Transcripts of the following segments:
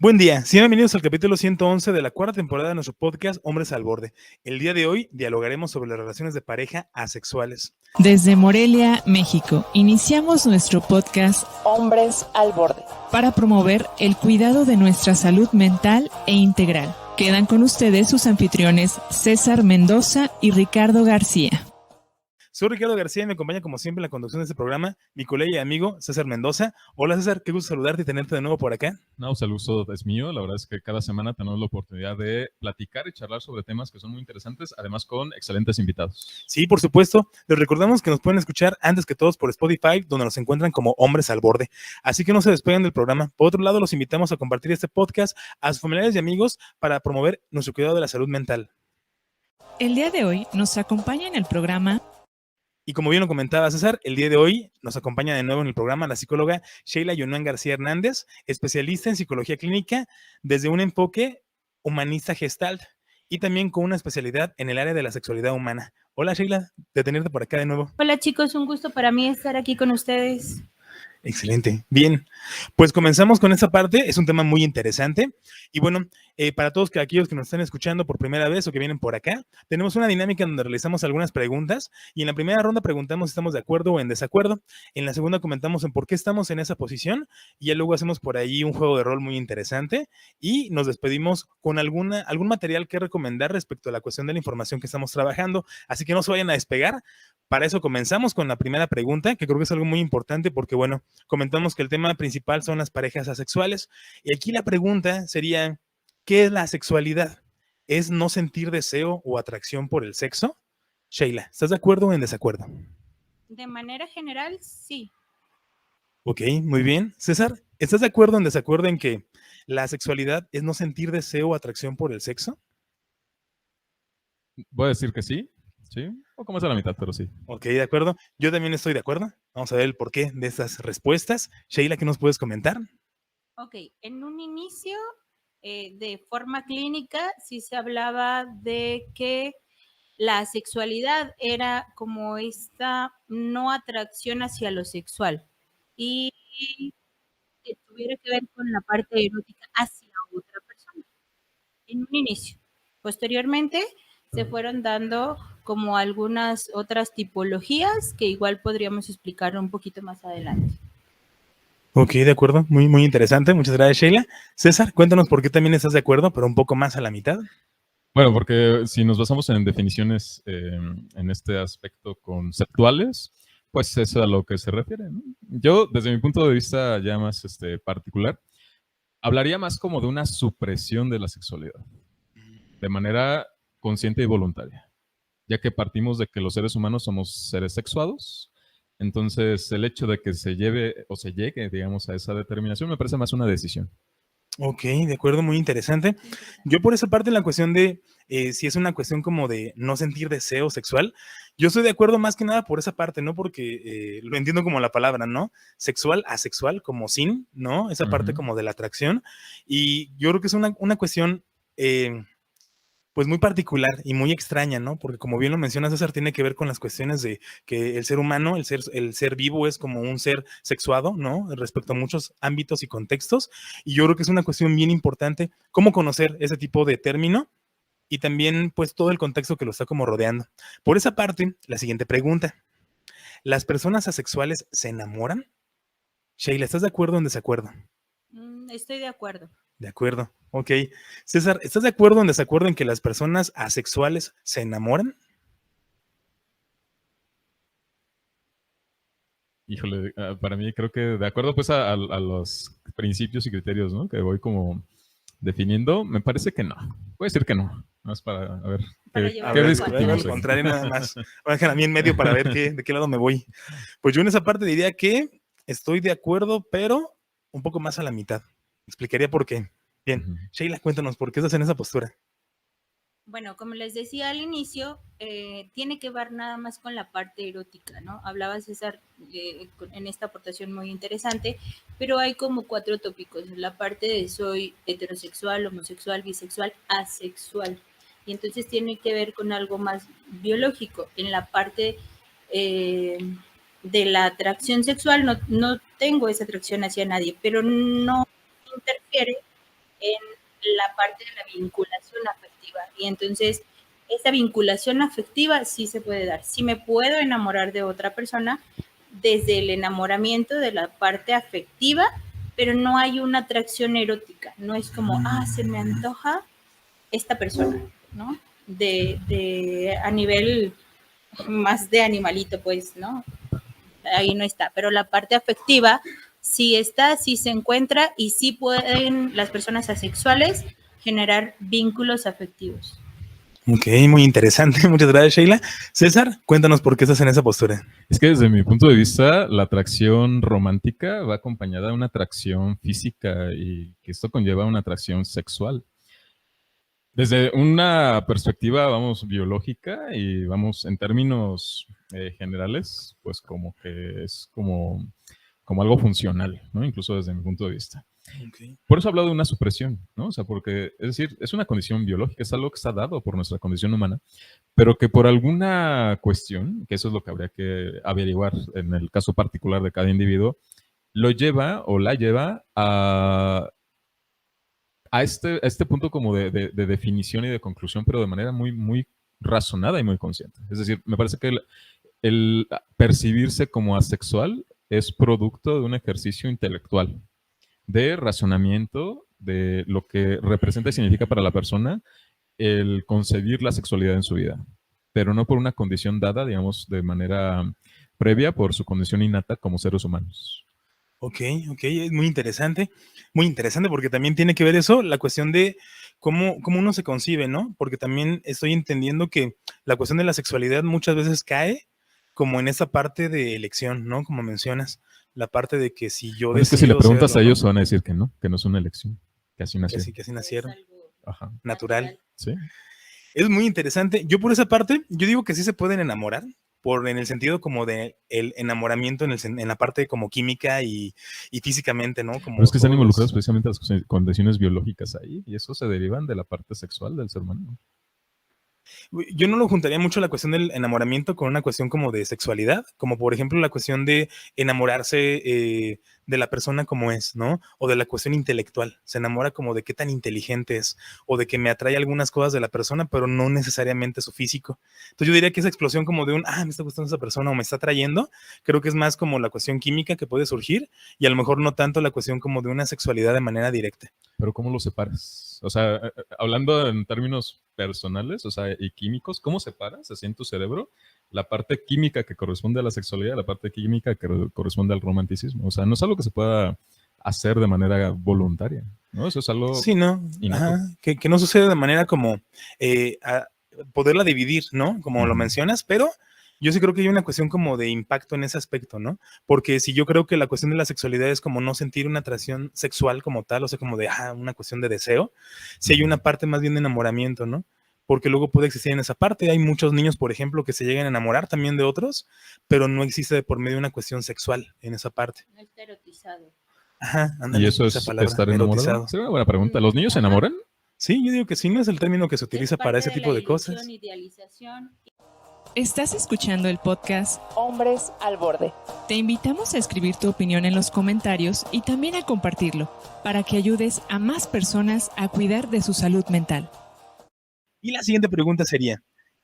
Buen día, sean bienvenidos al capítulo 111 de la cuarta temporada de nuestro podcast Hombres al Borde. El día de hoy dialogaremos sobre las relaciones de pareja asexuales. Desde Morelia, México, iniciamos nuestro podcast Hombres al Borde para promover el cuidado de nuestra salud mental e integral. Quedan con ustedes sus anfitriones César Mendoza y Ricardo García. Soy Ricardo García y me acompaña como siempre en la conducción de este programa mi colega y amigo César Mendoza. Hola César, qué gusto saludarte y tenerte de nuevo por acá. No, pues el gusto es mío. La verdad es que cada semana tenemos la oportunidad de platicar y charlar sobre temas que son muy interesantes, además con excelentes invitados. Sí, por supuesto. Les recordamos que nos pueden escuchar antes que todos por Spotify, donde nos encuentran como Hombres al Borde. Así que no se despeguen del programa. Por otro lado, los invitamos a compartir este podcast a sus familiares y amigos para promover nuestro cuidado de la salud mental. El día de hoy nos acompaña en el programa. Y como bien lo comentaba César, el día de hoy nos acompaña de nuevo en el programa la psicóloga Sheila Yonoan García Hernández, especialista en psicología clínica desde un enfoque humanista gestalt y también con una especialidad en el área de la sexualidad humana. Hola Sheila, de tenerte por acá de nuevo. Hola chicos, un gusto para mí estar aquí con ustedes. Excelente, bien, pues comenzamos con esta parte, es un tema muy interesante y bueno, para todos aquellos que nos están escuchando por primera vez o que vienen por acá, tenemos una dinámica donde realizamos algunas preguntas y en la primera ronda preguntamos si estamos de acuerdo o en desacuerdo, en la segunda comentamos en por qué estamos en esa posición y ya luego hacemos por ahí un juego de rol muy interesante y nos despedimos con algún material que recomendar respecto a la cuestión de la información que estamos trabajando, así que no se vayan a despegar. Para eso comenzamos con la primera pregunta, que creo que es algo muy importante porque, bueno, comentamos que el tema principal son las parejas asexuales. Y aquí la pregunta sería, ¿qué es la asexualidad? ¿Es no sentir deseo o atracción por el sexo? Sheila, ¿estás de acuerdo o en desacuerdo? De manera general, sí. Ok, muy bien. César, ¿estás de acuerdo o en desacuerdo en que la sexualidad es no sentir deseo o atracción por el sexo? Voy a decir que sí, un poco más a la mitad, pero sí. Ok, de acuerdo. Yo también estoy de acuerdo. Vamos a ver el porqué de estas respuestas. Sheila, ¿qué nos puedes comentar? Ok, en un inicio, de forma clínica, sí se hablaba de que la sexualidad era como esta no atracción hacia lo sexual y que tuviera que ver con la parte erótica hacia otra persona, en un inicio. Posteriormente, se fueron dando como algunas otras tipologías que igual podríamos explicar un poquito más adelante. Ok, de acuerdo. Muy, muy interesante. Muchas gracias, Sheila. César, cuéntanos por qué también estás de acuerdo, pero un poco más a la mitad. Bueno, porque si nos basamos en definiciones en este aspecto conceptuales, pues es a lo que se refiere, ¿no? Yo, desde mi punto de vista ya más particular, hablaría más como de una supresión de la sexualidad, de manera consciente y voluntaria, ya que partimos de que los seres humanos somos seres sexuados. Entonces, el hecho de que se lleve o se llegue, digamos, a esa determinación me parece más una decisión. Ok, de acuerdo, muy interesante. Yo por esa parte, en la cuestión de si es una cuestión como de no sentir deseo sexual, yo estoy de acuerdo más que nada por esa parte, ¿no? Porque lo entiendo como la palabra, ¿no? Sexual, asexual, como sin, ¿no? Esa parte como de la atracción. Y yo creo que es una cuestión pues muy particular y muy extraña, ¿no? Porque como bien lo menciona César, tiene que ver con las cuestiones de que el ser humano, el ser vivo es como un ser sexuado, ¿no? Respecto a muchos ámbitos y contextos. Y yo creo que es una cuestión bien importante cómo conocer ese tipo de término y también pues todo el contexto que lo está como rodeando. Por esa parte, la siguiente pregunta. ¿Las personas asexuales se enamoran? Sheila, ¿estás de acuerdo o en desacuerdo? Estoy de acuerdo. De acuerdo, ok. César, ¿estás de acuerdo o en desacuerdo en que las personas asexuales se enamoran? Híjole, para mí creo que de acuerdo pues a los principios y criterios, ¿no? Que voy como definiendo, me parece que no. Voy a decir que no. Más para a ver Para qué discutimos. Al contrario, nada más. Voy a dejar a mí en medio para ver de qué lado me voy. Pues yo en esa parte diría que estoy de acuerdo, pero un poco más a la mitad. Explicaría por qué. Bien, Sheila, cuéntanos, ¿por qué estás en esa postura? Bueno, como les decía al inicio, tiene que ver nada más con la parte erótica, ¿no? Hablaba César en esta aportación muy interesante, pero hay como 4 tópicos. La parte de soy heterosexual, homosexual, bisexual, asexual. Y entonces tiene que ver con algo más biológico. En la parte de la atracción sexual, no tengo esa atracción hacia nadie, pero no interfiere parte de la vinculación afectiva. Y entonces, esa vinculación afectiva sí se puede dar. Sí me puedo enamorar de otra persona desde el enamoramiento de la parte afectiva, pero no hay una atracción erótica. No es como, se me antoja esta persona, ¿no? A nivel más de animalito, pues, ¿no? Ahí no está, pero la parte afectiva sí está, sí se encuentra y sí pueden las personas asexuales generar vínculos afectivos. Ok, muy interesante. Muchas gracias, Sheila. César, cuéntanos por qué estás en esa postura. Es que desde mi punto de vista, la atracción romántica va acompañada de una atracción física y que esto conlleva una atracción sexual. Desde una perspectiva, vamos, biológica y vamos en términos generales, pues como que es como algo funcional, ¿no? Incluso desde mi punto de vista. Okay. Por eso he hablado de una supresión, ¿no? O sea, porque, es decir, es una condición biológica, es algo que está dado por nuestra condición humana, pero que por alguna cuestión, que eso es lo que habría que averiguar en el caso particular de cada individuo, lo lleva o la lleva a este punto como de definición y de conclusión, pero de manera muy, muy razonada y muy consciente. Es decir, me parece que el percibirse como asexual es producto de un ejercicio intelectual, de razonamiento, de lo que representa y significa para la persona el concebir la sexualidad en su vida, pero no por una condición dada, digamos, de manera previa por su condición innata como seres humanos. Ok, es muy interesante porque también tiene que ver eso, la cuestión de cómo uno se concibe, ¿no? Porque también estoy entendiendo que la cuestión de la sexualidad muchas veces cae como en esa parte de elección, ¿no? Como mencionas, la parte de que si yo Bueno, es que si le decido preguntas serlo, a ¿no? ellos van a decir que no es una elección, que así nacieron. Que así nacieron, Ajá. natural. Sí. Es muy interesante. Yo por esa parte, yo digo que sí se pueden enamorar, en el sentido como de el enamoramiento en la parte como química y físicamente, ¿no? Pero Como es que están todos involucradas los... precisamente las condiciones biológicas ahí, y eso se derivan de la parte sexual del ser humano. Yo no lo juntaría mucho la cuestión del enamoramiento con una cuestión como de sexualidad, como por ejemplo la cuestión de enamorarse de la persona como es, ¿no? O de la cuestión intelectual. Se enamora como de qué tan inteligente es, o de que me atrae algunas cosas de la persona, pero no necesariamente su físico. Entonces yo diría que esa explosión como de me está gustando esa persona o me está atrayendo, creo que es más como la cuestión química que puede surgir y a lo mejor no tanto la cuestión como de una sexualidad de manera directa. Pero ¿cómo lo separas? O sea, hablando en términos personales, o sea, y químicos, ¿cómo separas así en tu cerebro la parte química que corresponde a la sexualidad y la parte química que corresponde al romanticismo? O sea, no es algo que se pueda hacer de manera voluntaria, ¿no? Eso es algo Sí, ¿no? innato. Ajá, que no sucede de manera como poderla dividir, ¿no? Como lo mencionas, pero yo sí creo que hay una cuestión como de impacto en ese aspecto, ¿no? Porque si yo creo que la cuestión de la sexualidad es como no sentir una atracción sexual como tal, o sea, como de una cuestión de deseo, si hay una parte más bien de enamoramiento, ¿no? Porque luego puede existir en esa parte. Hay muchos niños, por ejemplo, que se llegan a enamorar también de otros, pero no existe de por medio una cuestión sexual en esa parte. No está erotizado. Ajá, ¿Y ándale, eso esa es palabra, estar enamorado? erotizado. Sería una buena pregunta. ¿Los niños se enamoran? Sí, yo digo que sí, no es el término que se utiliza para ese tipo de cosas. Idealización. Estás escuchando el podcast Hombres al Borde. Te invitamos a escribir tu opinión en los comentarios y también a compartirlo para que ayudes a más personas a cuidar de su salud mental. Y la siguiente pregunta sería,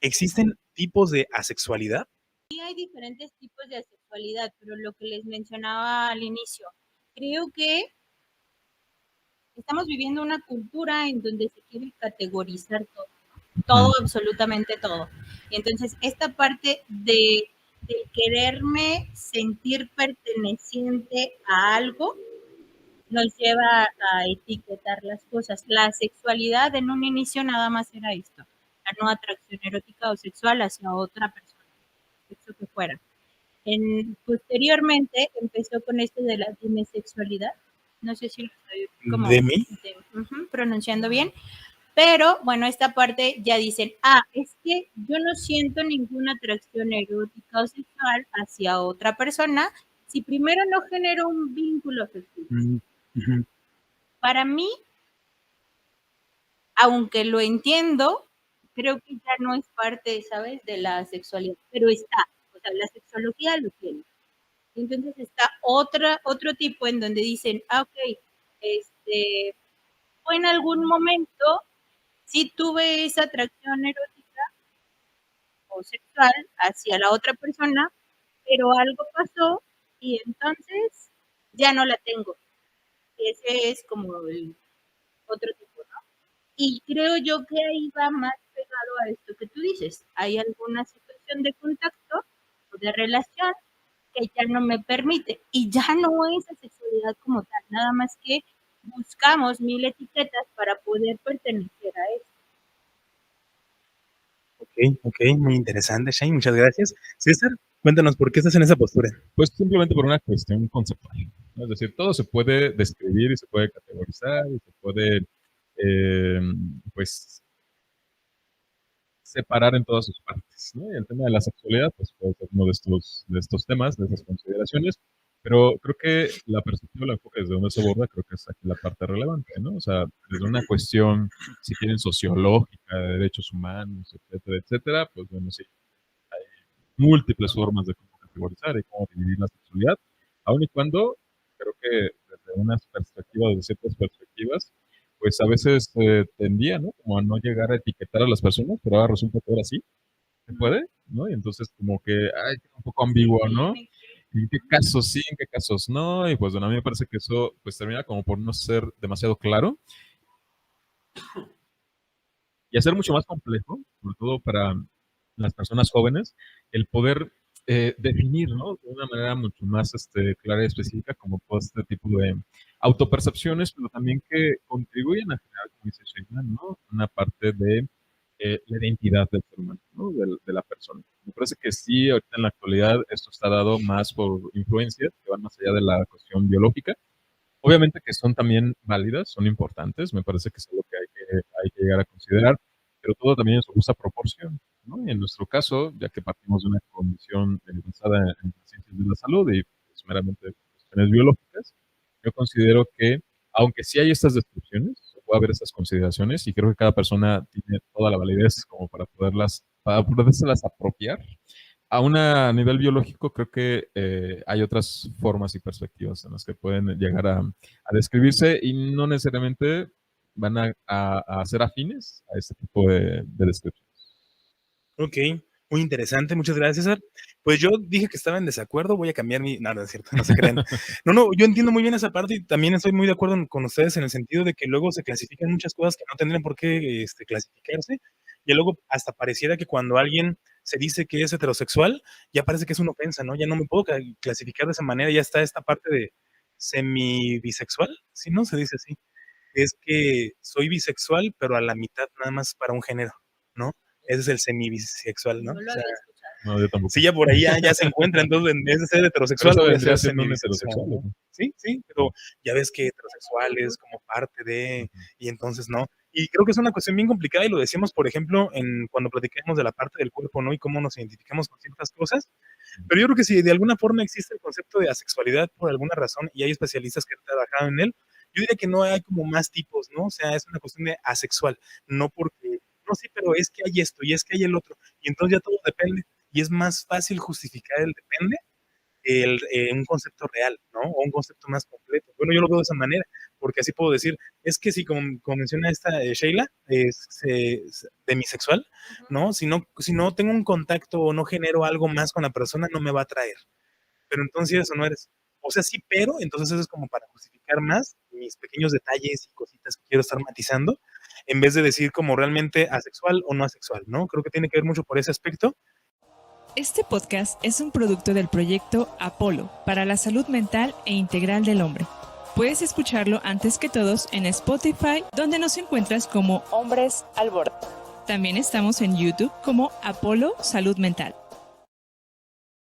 ¿existen tipos de asexualidad? Sí hay diferentes tipos de asexualidad, pero lo que les mencionaba al inicio, creo que estamos viviendo una cultura en donde se quiere categorizar todo, absolutamente todo. Y entonces esta parte de quererme sentir perteneciente a algo nos lleva a etiquetar las cosas. La sexualidad en un inicio nada más era esto, la no atracción erótica o sexual hacia otra persona, sexo que fuera. Posteriormente empezó con esto de la demisexualidad. No sé si lo estoy pronunciando bien, pero bueno, esta parte ya dicen, es que yo no siento ninguna atracción erótica o sexual hacia otra persona si primero no genero un vínculo afectivo. Para mí, aunque lo entiendo, creo que ya no es parte, ¿sabes?, de la sexualidad, pero está, o sea, la sexología lo tiene. Entonces está otro tipo en donde dicen, ok, o en algún momento sí tuve esa atracción erótica o sexual hacia la otra persona, pero algo pasó y entonces ya no la tengo. Ese es como el otro tipo, ¿no? Y creo yo que ahí va más pegado a esto que tú dices. Hay alguna situación de contacto o de relación que ya no me permite. Y ya no es asexualidad como tal, nada más que buscamos 1000 etiquetas para poder pertenecer a eso. Ok, muy interesante, Shane, muchas gracias. César, cuéntanos, ¿por qué estás en esa postura? Pues simplemente por una cuestión conceptual, ¿no? Es decir, todo se puede describir y se puede categorizar y se puede, pues, separar en todas sus partes, ¿no? Y el tema de la sexualidad, pues puede ser uno de estos temas, de esas consideraciones, pero creo que la perspectiva, el enfoque desde donde se aborda, creo que es aquí la parte relevante, ¿no? O sea, desde una cuestión, si quieren, sociológica, de derechos humanos, etcétera, etcétera, pues bueno, sí, hay múltiples formas de cómo categorizar y cómo dividir la sexualidad, aun y cuando creo que desde unas perspectivas, de ciertas perspectivas, pues a veces tendía, ¿no? Como a no llegar a etiquetar a las personas, pero ahora resulta que ahora sí se puede, ¿no? Y entonces como que, ay, un poco ambiguo, ¿no? ¿En qué casos sí, en qué casos no? Y pues bueno, a mí me parece que eso pues termina como por no ser demasiado claro y hacer mucho más complejo, sobre todo para las personas jóvenes, el poder definir, ¿no? De una manera mucho más clara y específica, como todo este tipo de autopercepciones, pero también que contribuyen a generar, como dice Sheikman, ¿no? Una parte de la identidad del ser humano, ¿no? De la persona. Me parece que sí, ahorita en la actualidad esto está dado más por influencias que van más allá de la cuestión biológica. Obviamente que son también válidas, son importantes, me parece que es algo que hay que llegar a considerar, pero todo también en su justa proporción, ¿no? Y en nuestro caso, ya que partimos de una condición basada en las ciencias de la salud y pues, meramente cuestiones biológicas, yo considero que, aunque sí hay estas descripciones, puede haber estas consideraciones y creo que cada persona tiene toda la validez como para podérselas apropiar. A nivel biológico, creo que hay otras formas y perspectivas en las que pueden llegar a describirse y no necesariamente van a ser afines a este tipo de descripciones. Ok, muy interesante, muchas gracias, César. Pues yo dije que estaba en desacuerdo, voy a cambiar mi... No, no es cierto, no se crean. No, yo entiendo muy bien esa parte y también estoy muy de acuerdo con ustedes en el sentido de que luego se clasifican muchas cosas que no tendrían por qué clasificarse y luego hasta pareciera que cuando alguien se dice que es heterosexual, ya parece que es una ofensa, ¿no? Ya no me puedo clasificar de esa manera, ya está esta parte de semi-bisexual, ¿sí, no? Se dice así. Es que soy bisexual, pero a la mitad nada más para un género, ¿no? Ese es el semibisexual, ¿no? No lo había escuchado. No, yo tampoco. Sí, ya por ahí ya se encuentra, entonces en vez de ser heterosexual, Pero eso voy a vendría ser siendo un semibisexual. heterosexual, ¿no? Sí, pero ya ves que heterosexual es como parte de, y entonces no. Y creo que es una cuestión bien complicada y lo decíamos, por ejemplo, cuando platicamos de la parte del cuerpo, ¿no? Y cómo nos identificamos con ciertas cosas. Pero yo creo que si de alguna forma existe el concepto de asexualidad por alguna razón y hay especialistas que han trabajado en él, yo diría que no hay como más tipos, ¿no? O sea, es una cuestión de asexual, no porque, no, sí, pero es que hay esto y es que hay el otro, y entonces ya todo depende, y es más fácil justificar el depende un concepto real, ¿no? O un concepto más completo. Bueno, yo lo veo de esa manera, porque así puedo decir, es que si, como menciona esta Sheila, es demisexual, ¿no? Si no tengo un contacto o no genero algo más con la persona, no me va a atraer. Pero entonces eso no eres. O sea, sí, pero entonces eso es como para justificar más mis pequeños detalles y cositas que quiero estar matizando, en vez de decir como realmente asexual o no asexual, ¿no? Creo que tiene que ver mucho por ese aspecto. Este podcast es un producto del proyecto Apolo para la salud mental e integral del hombre. Puedes escucharlo antes que todos en Spotify, donde nos encuentras como Hombres al Borde. También estamos en YouTube como Apolo Salud Mental.